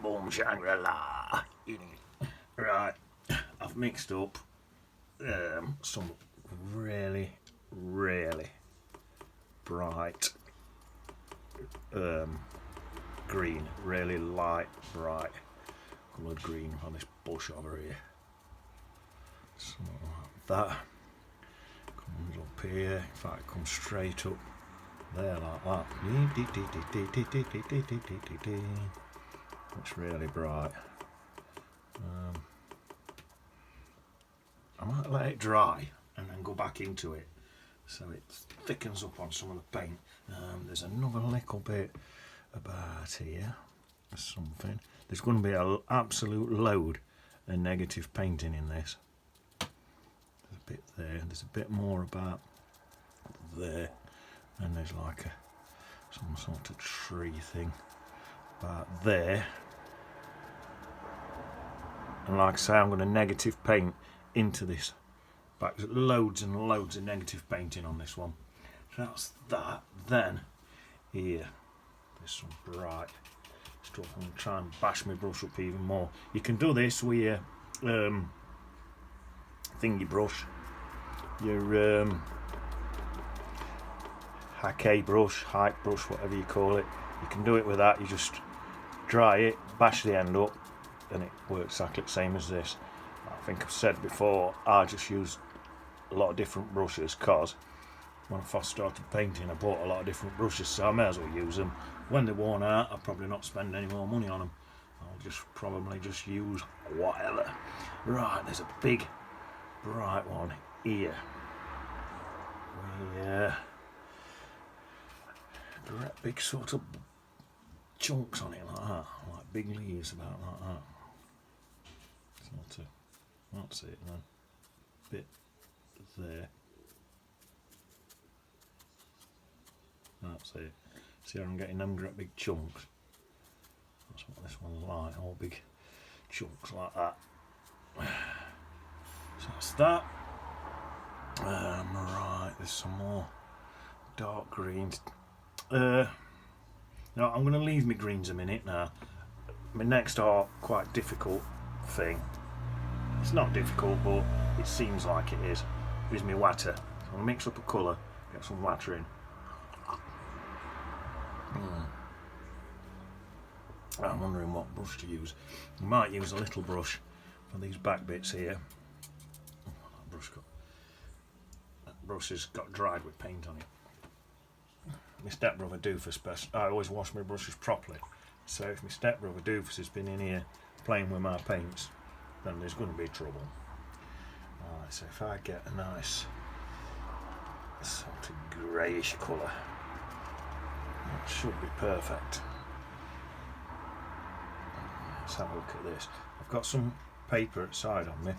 Boom Shangri-La. Right, I've mixed up some really bright green, really light bright coloured green on this bush over here. So that comes up here, in fact it comes straight up there like that. It's really bright. I might let it dry and then go back into it so it thickens up on some of the paint. There's another little bit about here. There's something. There's going to be an absolute load of negative painting in this. There's a bit there. There's a bit more about there. And there's like some sort of tree thing about there. And like I say, I'm going to negative paint into this. But loads and loads of negative painting on this one. So that's that. Then here, there's some bright stuff. I'm going to try and bash my brush up even more. You can do this with your thingy brush, your hackey brush, height brush, whatever you call it. You can do it with that. You just dry it, bash the end up, and it works exactly the same as this. I think I've said before, I just use a lot of different brushes because when I first started painting I bought a lot of different brushes, so I may as well use them. When they're worn out I'll probably not spend any more money on them. I'll just probably just use whatever. Right, there's a big bright one here. Big sort of chunks on it like that, like big leaves about like that. That's it then. Bit there. That's it. See how I'm getting them great big chunks? That's what this one's like, all big chunks like that. So that's that. Right, there's some more dark greens. Now I'm going to leave my greens a minute now. My next quite difficult thing. It's not difficult, but it seems like it is my water. So I'm going to mix up a colour, get some water in. I'm wondering what brush to use. You might use a little brush for these back bits here. That brush has got dried with paint on it. My stepbrother Doofus I always wash my brushes properly. So if my stepbrother Doofus has been in here playing with my paints, then there's going to be trouble. Alright, so if I get a nice sort of greyish colour, that should be perfect. Let's have a look at this. I've got some paper outside on me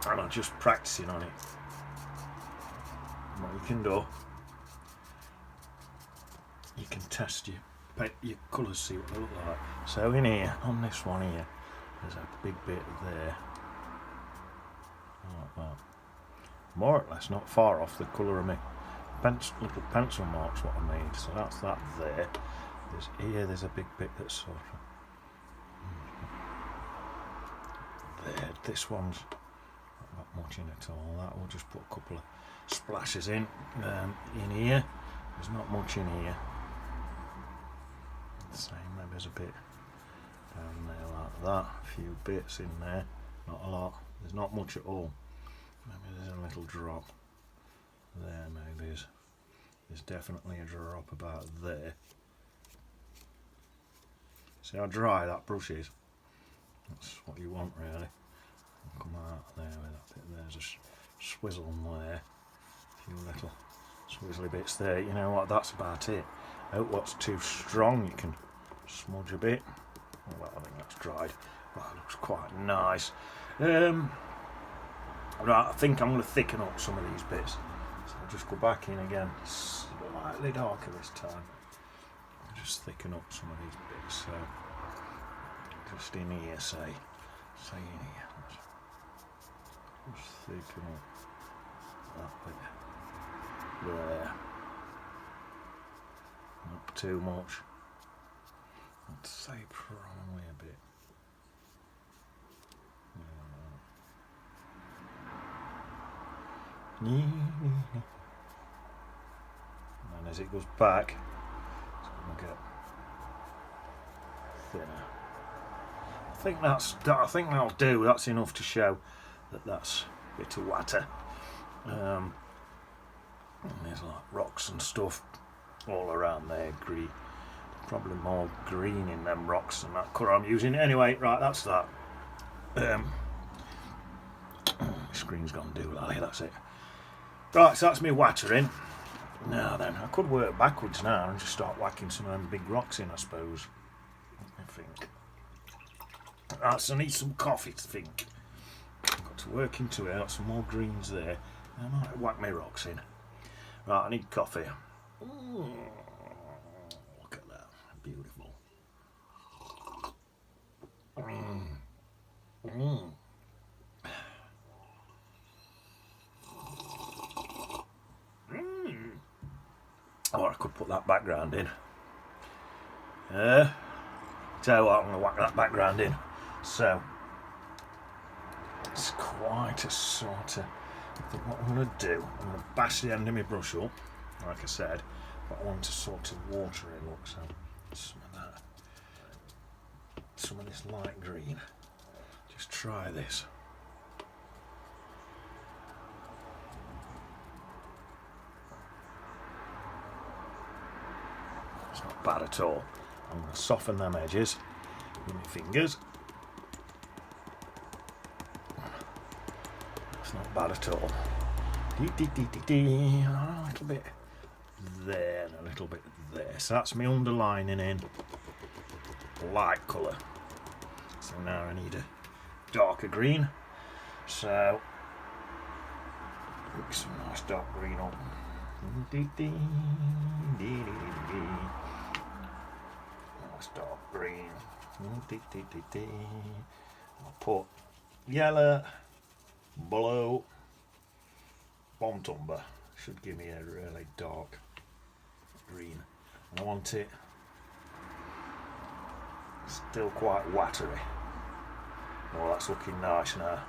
and I'm just practising on it. What you can do, you can test your colours, see what they look like. So in here, on this one here, there's a big bit there, like that. More or less not far off the colour of my little pencil marks what I made. So that's that there. There's a big bit that's sort of there. This one's not much in at all. That we'll just put a couple of splashes in here. There's not much in here. Same, maybe there's a bit down there like that. A few bits in there, not a lot. There's not much at all. Maybe there's a little drop there. Maybe there's definitely a drop about there. See how dry that brush is? That's what you want really. Come out there with that bit. There's a swizzle there. A few little swizzly bits there. You know what? That's about it. Out what's too strong, you can smudge a bit. Well, I think that's dried. That looks quite nice. Right, I think I'm going to thicken up some of these bits. So I'll just go back in again, slightly darker this time. I'll just thicken up some of these bits. So just in here, say in here. Just thicken up that bit there. Not too much. I'd say probably a bit. And as it goes back, it's going to get thinner. I think that'll do. That's enough to show that that's a bit of water. And there's like rocks and stuff all around there. Green, probably more green in them rocks than that colour I'm using. Anyway, right, that's that. Screen's gone doolally. That's it. Right, so that's me watering. Now then, I could work backwards now and just start whacking some of them big rocks in, I suppose. I think. Right, so I need some coffee to think. I've got to work into it. I've got some more greens there. I might whack my rocks in. Right, I need coffee. Look at that. Beautiful. Or I could put that background in. Tell you what, I'm going to whack that background in. So, it's quite a sort of... I think what I'm going to do, I'm going to bash the end of my brush up, like I said, but I want to sort of water it, look, so some of that, some of this light green. Just try this. It's not bad at all. I'm going to soften them edges with my fingers. It's not bad at all. A little bit there and a little bit there. So that's me underlining in light colour. So now I need a darker green. So put some nice dark green on. Nice dark green. I'll put yellow, blue, bomb umber. Should give me a really dark green. And I want it still quite watery. Oh, that's looking nice now.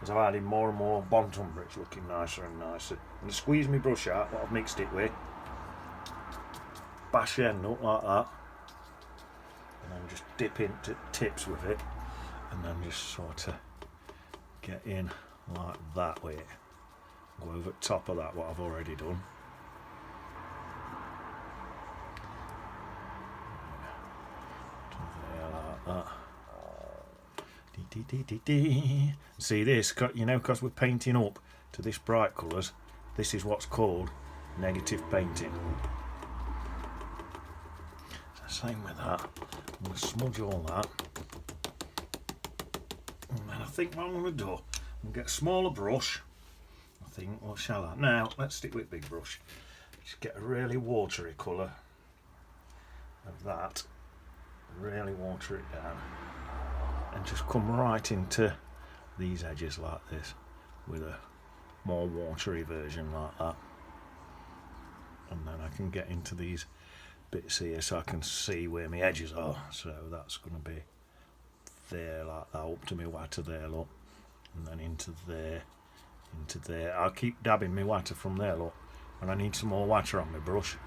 As I've added more and more bomb umber, it's looking nicer and nicer. I'm going to squeeze my brush out, what I've mixed it with. Bash the end up like that. And then just dip into tips with it. And then just sort of get in like that with it. Go over the top of that, what I've already done. Like that. See this, you know, because we're painting up to this bright colours, this is what's called negative painting. So same with that. I'm going to smudge all that. And then I think what I'm going to do, I'm going to get a smaller brush. I think, or shall I? Now, let's stick with big brush. Just get a really watery colour of that. Really water it down. And just come right into these edges like this with a more watery version like that. And then I can get into these bits here so I can see where my edges are. So that's going to be there like that, up to my water there, look. And then into there. Into there. I'll keep dabbing my water from there, look. And I need some more water on my brush.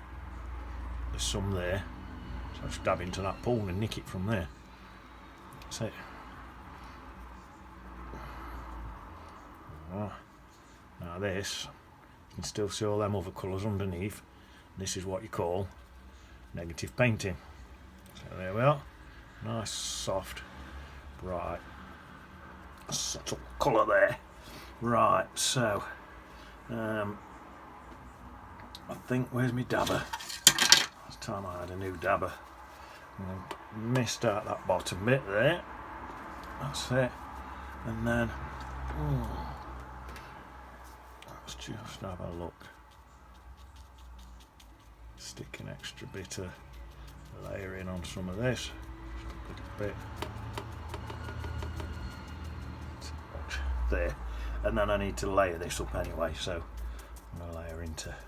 There's some there. So I just dab into that pool and nick it from there. That's it. Now this, you can still see all them other colours underneath. This is what you call negative painting. So there we are. Nice, soft, bright, subtle colour there. Right, so I think, where's my dabber? Last time I had a new dabber. I missed out that bottom bit there. That's it. And then let's just have a look. Stick an extra bit of layering on some of this. Just a bit. There. And then I need to layer this up anyway, so I'm going to layer into that.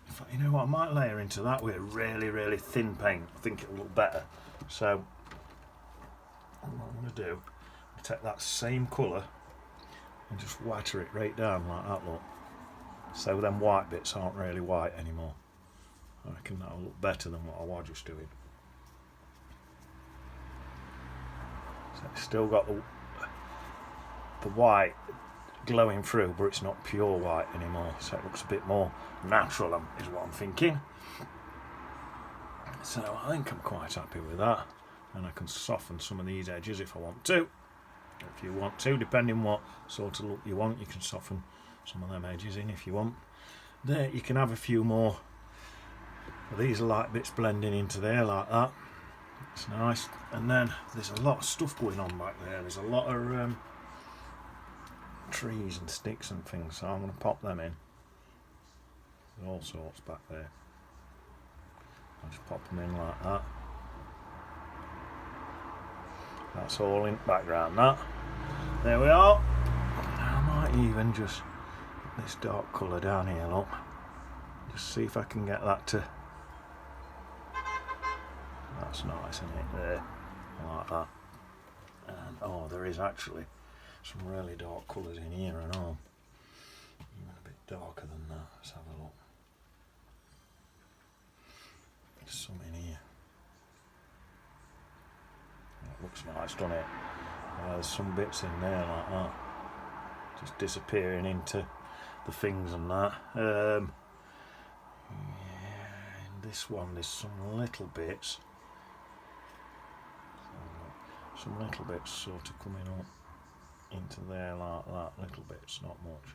In fact, you know what, I might layer into that with really thin paint. I think it'll look better. So what I'm going to do, take that same colour and just water it right down like that, look. So them white bits aren't really white anymore. I reckon that'll look better than what I was just doing. So it's still got the white glowing through, but it's not pure white anymore, so it looks a bit more natural, is what I'm thinking. So I think I'm quite happy with that, and I can soften some of these edges if I want to. If you want to, depending what sort of look you want, you can soften some of them edges in if you want. There, you can have a few more of these light bits blending into there like that. It's nice. And then there's a lot of stuff going on back there. There's a lot of trees and sticks and things, so I'm going to pop them in. There's all sorts back there. I'll just pop them in like that. That's all in the background, that. There we are. I might even just put this dark colour down here, look. Just see if I can get that to... That's nice, isn't it? There. I like that. And, oh, there is actually some really dark colours in here and all. Even a bit darker than that. Let's have a look. There's some in here. That looks nice, doesn't it? There's some bits in there like that. Just disappearing into the things and that. Yeah, in this one there's some little bits. Some little bits sort of coming up into there like that. Little bits, not much.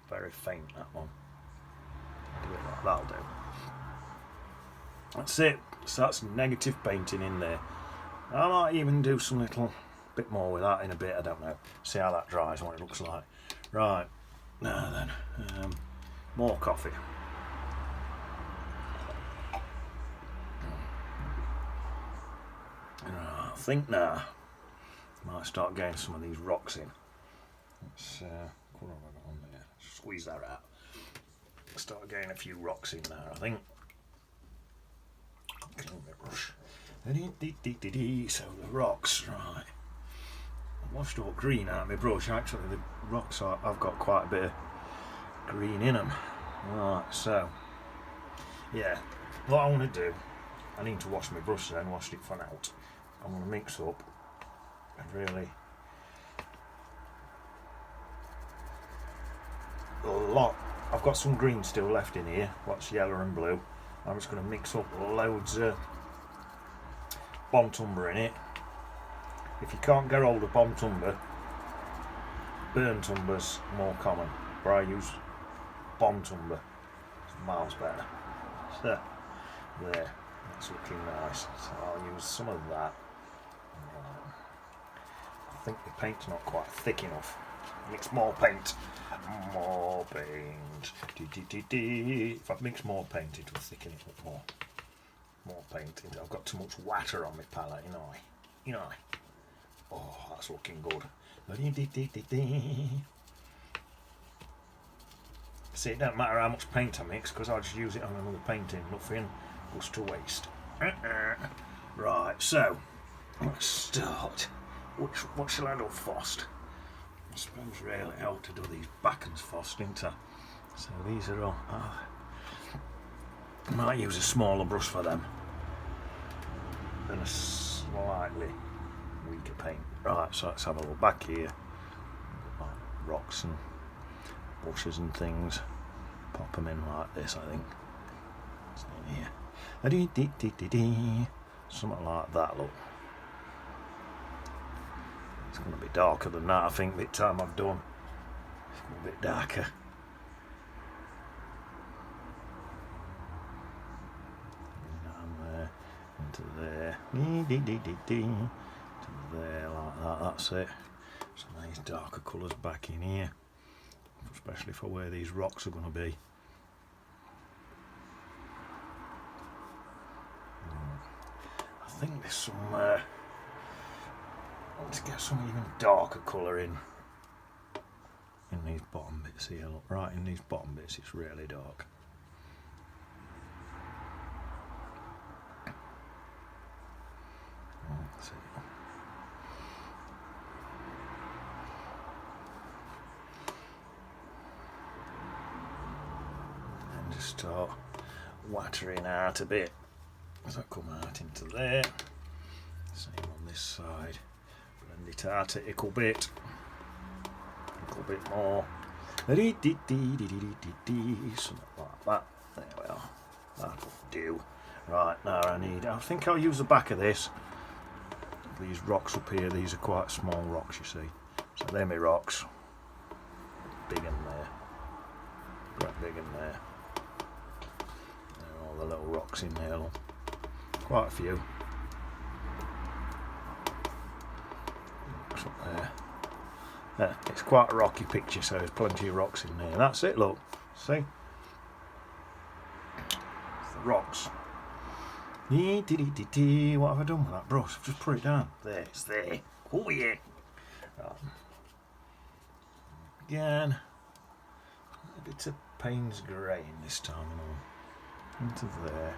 Very faint, that one. Do it like that'll do. That's it. So that's negative painting in there. I might even do some little bit more with that in a bit, I don't know. See how that dries and what it looks like. Right, now then, more coffee. I think now might start getting some of these rocks in. Let's what have I got on there? Squeeze that out. Start getting a few rocks in there, I think. Clean the brush. So the rocks, right. I washed all green out of my brush. Actually, the rocks I've got quite a bit of green in them. Right, so yeah, what I want to do, I need to wash my brush then, wash it from out. I'm going to mix up and really a lot. I've got some green still left in here, what's yellow and blue. I'm just going to mix up loads of Bomb Tumber in it. If you can't get hold of Bomb Tumber, Burn Tumber's more common, but I use Bomb Tumber. It's miles better. So, there, that's looking nice. So I'll use some of that. I think the paint's not quite thick enough. Mix more paint. More paint. If I mix more paint, it will thicken it up more. More paint. I've got too much water on my palette, you know. Oh, that's looking good. See, it don't matter how much paint I mix, because I'll just use it on another painting. Nothing goes to waste. Right, so let's start. What shall I do first? I suppose really I ought to do these back and first, didn't I? So these are all. I might use a smaller brush for them than a slightly weaker paint. Right, so let's have a look back here. Rocks and bushes and things. Pop them in like this, I think. It's in here. Something like that, look. It's going to be darker than that, I think, the time I've done. It's going to be a bit darker. Into there, to there, like that. That's it. Some of these darker colours back in here, especially for where these rocks are going to be. I think there's some. I want to get some even darker colour in these bottom bits here. Look, right in these bottom bits, it's really dark. That's it. And just start watering out a bit as I come out into there. Same on this side. Blend it out a little bit more. Something like that. There we are. That'll do. Right, now I think I'll use the back of this. These rocks up here, these are quite small rocks, you see. So they're my rocks. Big in there. Quite big in there. There are all the little rocks in there. Look. Quite a few. Rocks up there. There. It's quite a rocky picture, so there's plenty of rocks in there. That's it, look. See? It's the rocks. What have I done with that brush? I've just put it down. There, it's there. Oh yeah. Right. Again, a bit of Payne's grey in this time and all. Into there,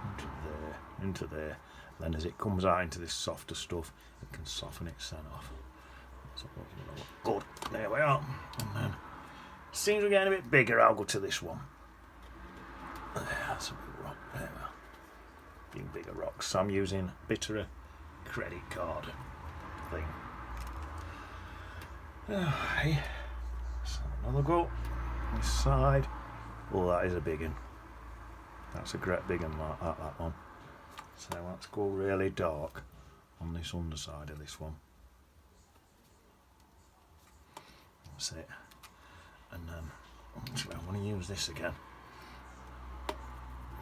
into there, into there. Then as it comes out into this softer stuff, it can soften its scent off. That's what we're gonna look good. There we are. And then, as soon as we're getting a bit bigger, I'll go to this one. There, that's a big rock. There we are. Bigger rocks. So I'm using a bit of a credit card thing. Okay. So another go. This side. Oh, that is a big one. That's a great big one like that one. So let's go really dark on this underside of this one. That's it. And then actually I want to use this again.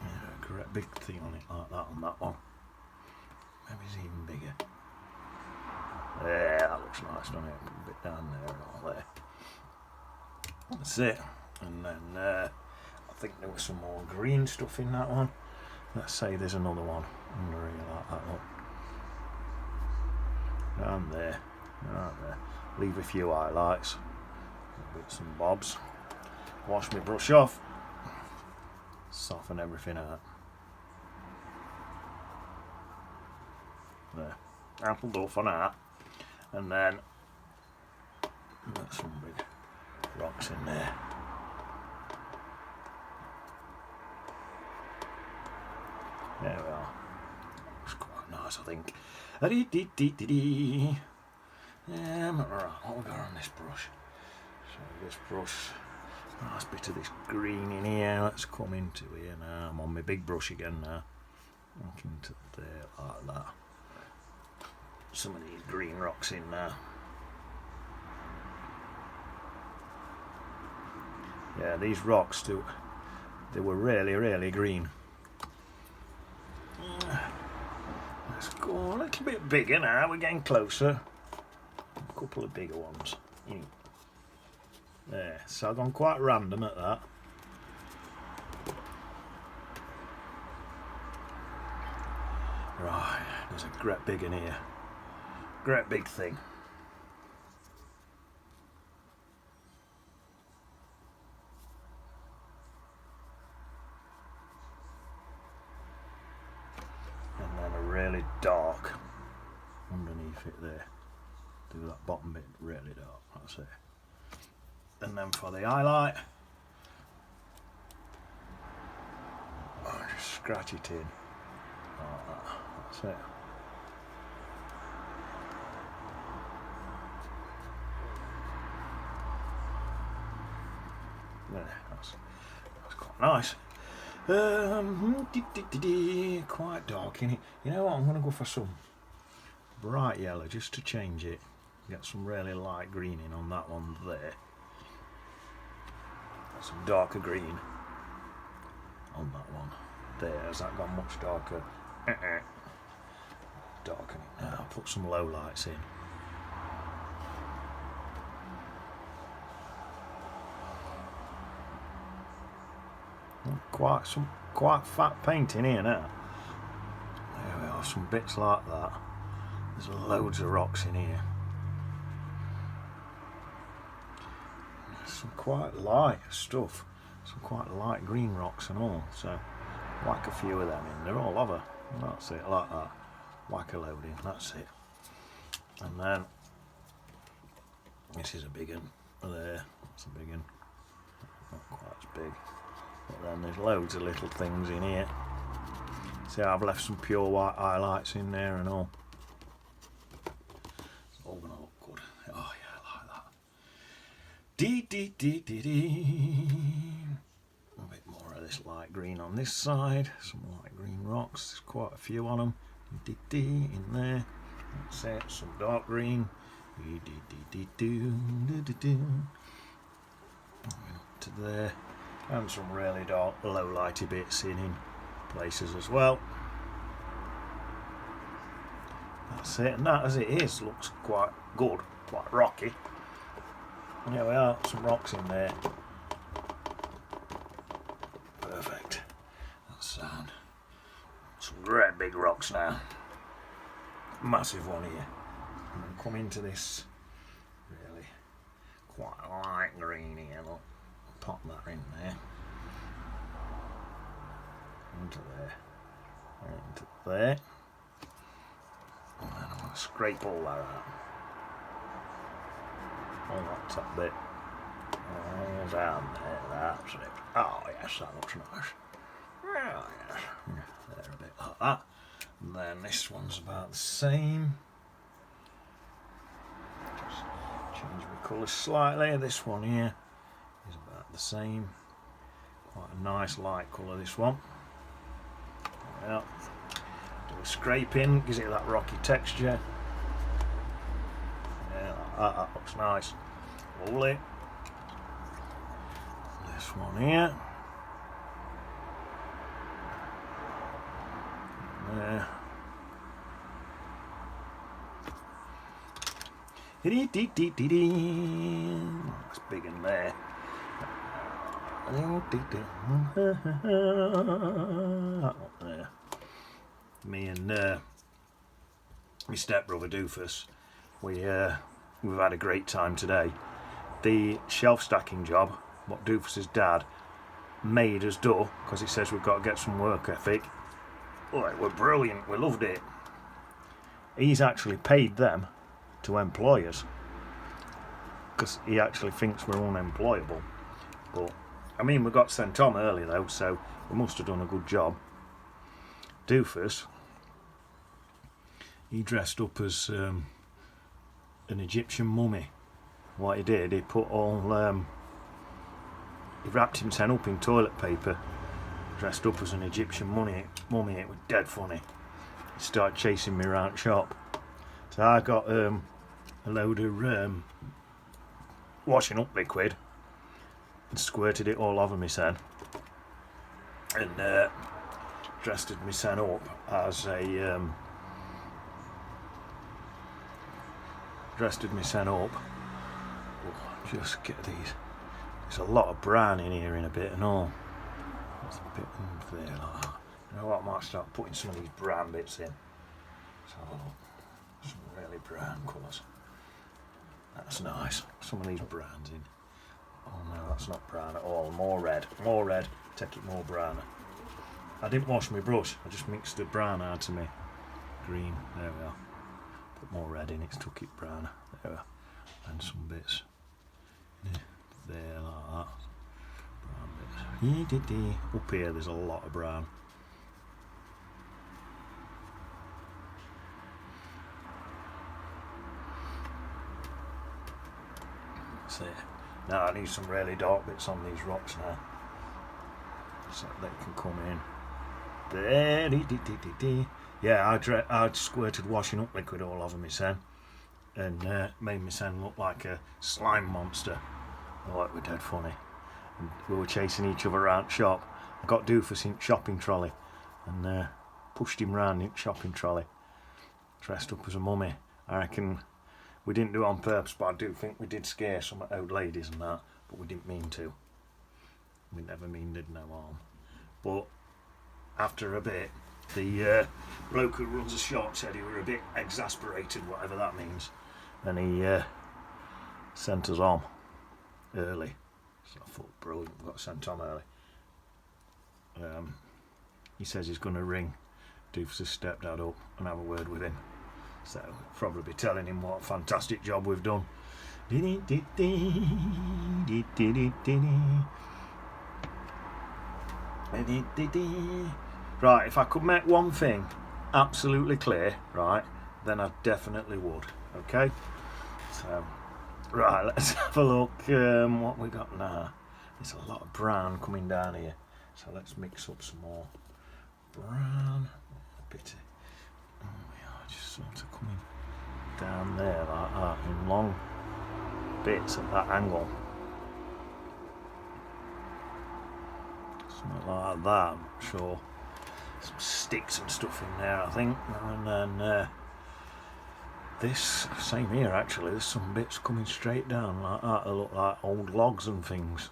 Yeah, great big thing on it like that on that one. Maybe it's even bigger. Yeah, that looks nice, doesn't it? A bit down there and all there. That's it. And then I think there was some more green stuff in that one. Let's say there's another one under here like that one. Down there. Right there. Leave a few highlights. Bits and bobs. Wash my brush off. Soften everything out. There. That'll do for that. And then there's some big rocks in there. There we are. Looks quite nice, I think. Right, what we got on this brush? So this brush, nice bit of this green in here. Let's come into here now. I'm on my big brush again now. Look into there like that. Some of these green rocks in there. Yeah, these rocks too. They were really, really green. Let's go a little bit bigger now. We're getting closer. A couple of bigger ones. There. So I've gone quite random at that. Right. There's a great big in here. Great big thing. And then a really dark underneath it there. Do that bottom bit really dark. That's it. And then for the highlight, just scratch it in like that. That's it. There, that's quite nice. Quite dark in it. You know what? I'm going to go for some bright yellow just to change it. Get some really light green in on that one there. Some darker green on that one there. Has that gone much darker? Darken it now. Put some low lights in. Some quite fat paint in here now. There we are, some bits like that. There's loads of rocks in here. Some quite light stuff. Some quite light green rocks and all. So, like a few of them in. They're all over. That's it, like that. whack a load in, that's it. And then this is a big one there, that's a big one, not quite as big. But then there's loads of little things in here. See, I've left some pure white highlights in there and all. It's all gonna look good. Oh yeah, I like that. Dee dee dee dee dee. A bit more of this light green on this side. Some light green rocks. There's quite a few on them. Dee dee dee in there. That's it. Some dark green. Dee dee dee dee doo doo doo. Going up to there. And some really dark, low lighty bits in places as well. That's it, and that as it is looks quite good, quite rocky. And here we are, some rocks in there. Perfect. That's sound. Some great big rocks now. Massive one here. And then come into this really quite light green here, look. Pop that in there. Into there. Into there. And then I'm going to scrape all that out. All that top bit. All down there. That's it. Oh yes, that looks nice. Oh yes. There a bit like that. And then this one's about the same. Just change my colour slightly. This one here is about the same. Quite a nice light colour, this one. Yeah. Do a scraping, gives it that rocky texture. Yeah, that looks nice. Lovely. This one here. There. That's big in there. Up there. Me and my stepbrother Doofus, we've had a great time today. The shelf stacking job, what Doofus's dad made us do, because he says we've got to get some work ethic. Oh, it were brilliant. We loved it. He's actually paid them to employ us, because he actually thinks we're unemployable. But I mean, we got sent on early though, so we must have done a good job. Doofus, he dressed up as an Egyptian mummy. What he did, he put all, he wrapped himself up in toilet paper, dressed up as an Egyptian mummy. It was dead funny. He started chasing me around shop. So I got a load of washing up liquid and squirted it all over my son, and dressed my son up as a just get these. There's a lot of brown in here in a bit and all. There's a bit in there like that. You know what, I might start putting some of these brown bits in. So some really brown colours. That's nice. Some of these browns in. Oh no, that's not brown at all. More red. More red. Take it more browner. I didn't wash my brush. I just mixed the brown out to me green. There we are. Put more red in it, took it browner. There we are. And some bits. There like that. Brown bits. Up here there's a lot of brown. That's it. Now I need some really dark bits on these rocks now, so they can come in. There, yeah, I'd squirted washing up liquid all over my son, and made my son look like a slime monster. Oh, it was dead funny. And we were chasing each other around shop. I got Doofus in shopping trolley and pushed him round in shopping trolley, dressed up as a mummy. I reckon we didn't do it on purpose, but I do think we did scare some old ladies and that, but we didn't mean to. We never did no harm. But after a bit, the bloke who runs the shop said he were a bit exasperated, whatever that means, and he sent us on early. So I thought, brilliant, we got sent on early. He says he's going to ring Doofus' stepdad up and have a word with him. So probably be telling him what a fantastic job we've done. Right, if I could make one thing absolutely clear, right, then I definitely would. Okay? So, right, let's have a look what we got now. There's a lot of brown coming down here. So let's mix up some more brown. A bit of, we are just sort of coming down there like that in long bits at that angle. Something like that, I'm sure. Some sticks and stuff in there, I think. And then this, same here actually, there's some bits coming straight down like that. They look like old logs and things.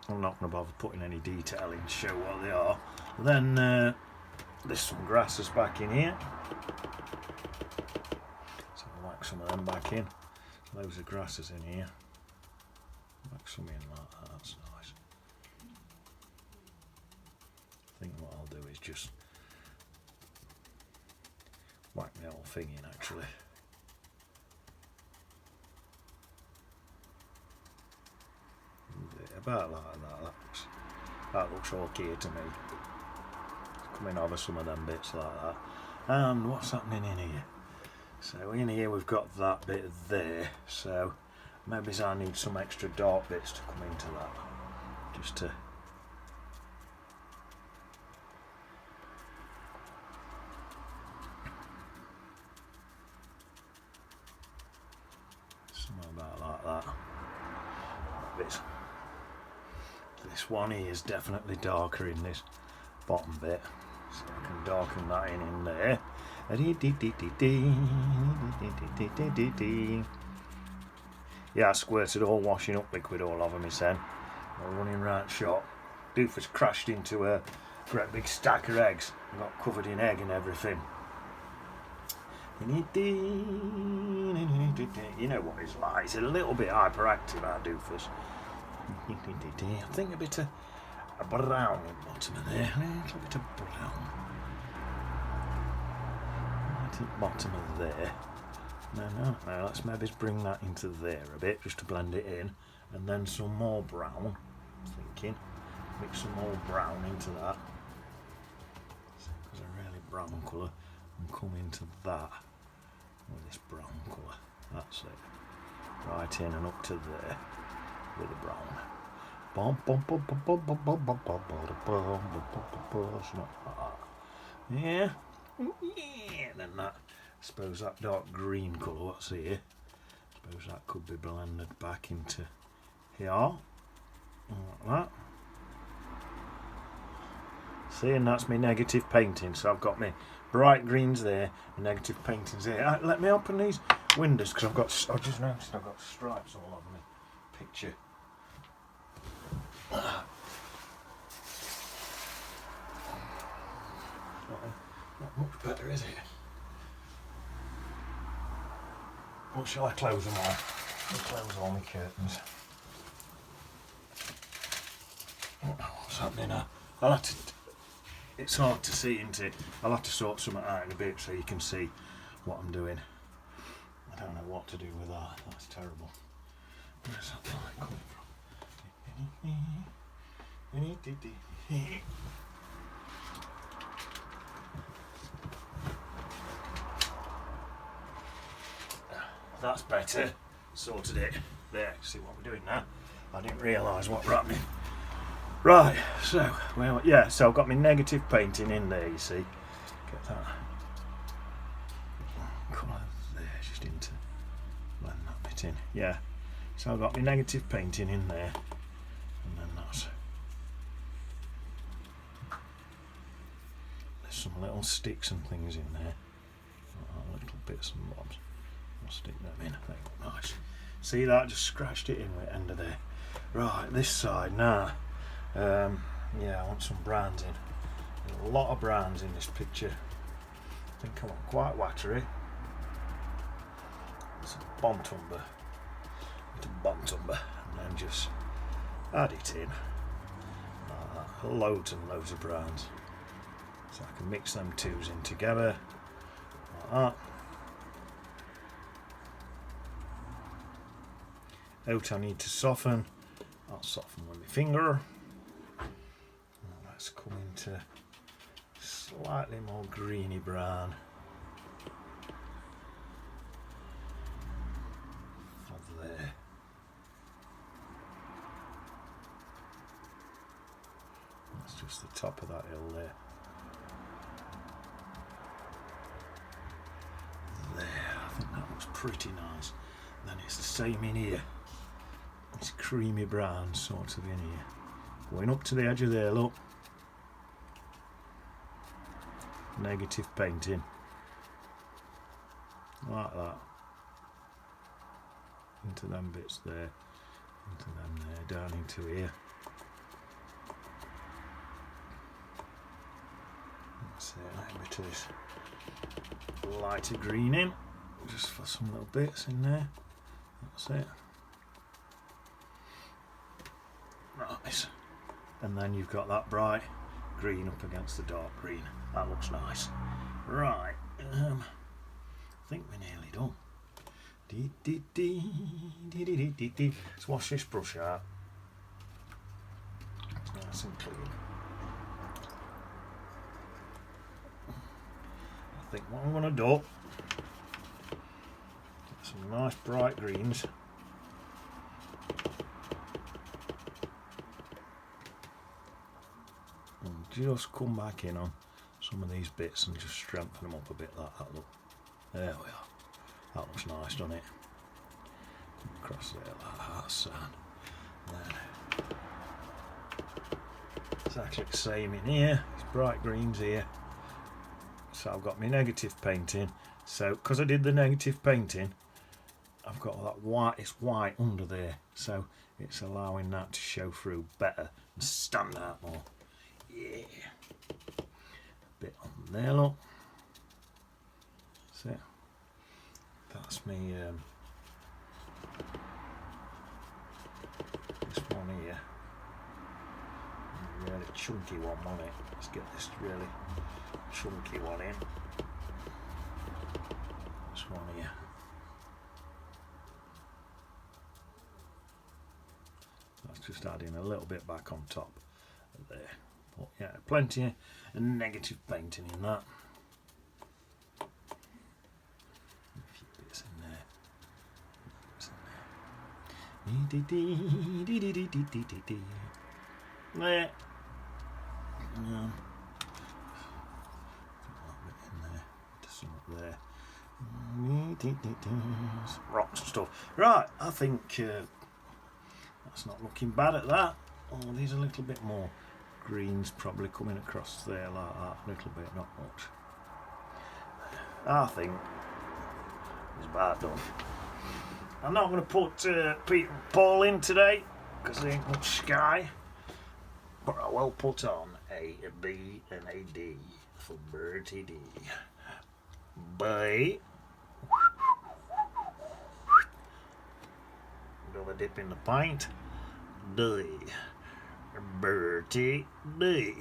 I'm not going to bother putting any detail in to show what they are. Then there's some grasses back in here. So I'll whack some of them back in. Loads of grasses in here. Whack some in like that, that's nice. I think what I'll do is just whack the whole thing in actually. About like that. That looks okay to me. Coming over some of them bits like that. And what's happening in here? So in here we've got that bit there. So maybe I need some extra dark bits to come into that. Just to something about like that. This one here is definitely darker in this bottom bit, so I can darken that in there. Yeah, I squirted all washing up liquid all over me then. I'm running right shot. Doofus crashed into a great big stack of eggs and got covered in egg and everything. You know what he's like, he's a little bit hyperactive, our Doofus. I think a bit of a brown at the bottom of there, a little bit of brown. Right at the bottom of there. No, let's maybe bring that into there a bit, just to blend it in. And then some more brown, I'm thinking. Mix some more brown into that. Because a really brown colour. And come into that with this brown colour. That's it. Right in and up to there. With the brown. Yeah. And then that, I suppose that dark green colour, what's here? I suppose that could be blended back into here. Like that. See, and that's my negative painting. So I've got my bright greens there, my negative paintings there. Let me open these windows because I just noticed I've got stripes all over my picture. Not much better, is it? Or shall I close them all? I'll close all my curtains. What's happening now? I'll have to. It's hard to see, isn't it? I'll have to sort something out in a bit so you can see what I'm doing. I don't know what to do with that. That's terrible. Where's that light coming from? That's better. Sorted it. There, see what we're doing now. I didn't realise what we're happening. Right, so, well, yeah, so I've got my negative painting in there, you see. Get that colour there, just into blend that bit in. Yeah, so I've got my negative painting in there. And then that's... There's some little sticks and things in there. Little bits and bobs. I'll stick them in, they look nice. See that? Just scratched it in with the end of there. Right, this side now. Yeah, I want some browns in. There's a lot of browns in this picture. I think I want quite watery. Some Bontumber. Bit of Bontumber. And then just add it in. Like that. Loads and loads of browns. So I can mix them twos in together like that. Out I need to soften. I'll soften with my finger. Let's come into slightly more greeny brown. For there. That's just the top of that hill there. There, I think that looks pretty nice. Then it's the same in here. It's creamy brown sort of in here. Going up to the edge of there, look. Negative painting. Like that. Into them bits there. Into them there, down into here. Let's see, a little bit of this lighter green in. Just for some little bits in there. That's it. Nice. And then you've got that bright green up against the dark green. That looks nice. Right. I think we're nearly done. Let's wash this brush out. It's nice and clean. I think what I'm going to do, get some nice bright greens. Just come back in on some of these bits and just strengthen them up a bit like that. Look, there we are. That looks nice, doesn't it? Across there like that, son. Then exactly the same in here. These bright greens here. So I've got my negative painting. So because I did the negative painting, I've got that white. It's white under there, so it's allowing that to show through better and stand out more. Yeah, a bit on there, look. That's it. That's me. This one here, a really chunky one on it. Let's get this really chunky one in. This one here. That's just adding a little bit back on top there. But yeah, plenty of negative painting in that. A few bits in there. There. Some up there. Rocks and stuff. Right, I think that's not looking bad at that. Oh, there's a little bit more greens probably coming across there like that. A little bit, not much. I think it's about done. I'm not going to put Peter and Paul in today because there ain't much sky. But I will put on A, a B, and a D for Bertie D. Bye. Another dip in the paint. D. Bertie D.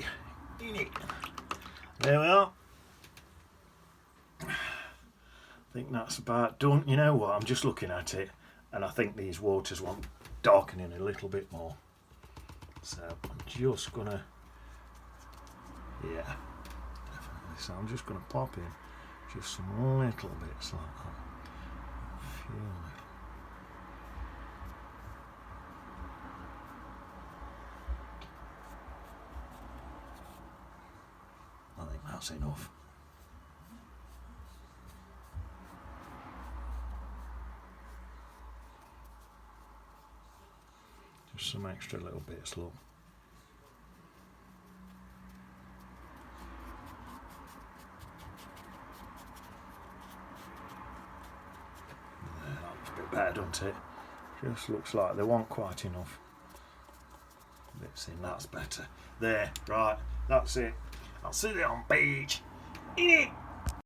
There we are. I think that's about done. You know what? I'm just looking at it, and I think these waters want darkening a little bit more. So I'm just gonna, yeah, definitely. So I'm just gonna pop in just some little bits like that. A few little. I think that's enough. Just some extra little bits, look. There, that looks a bit better, doesn't it? Just looks like they want quite enough bits in. That's better. There, right, that's it. I'll see you on page. In it.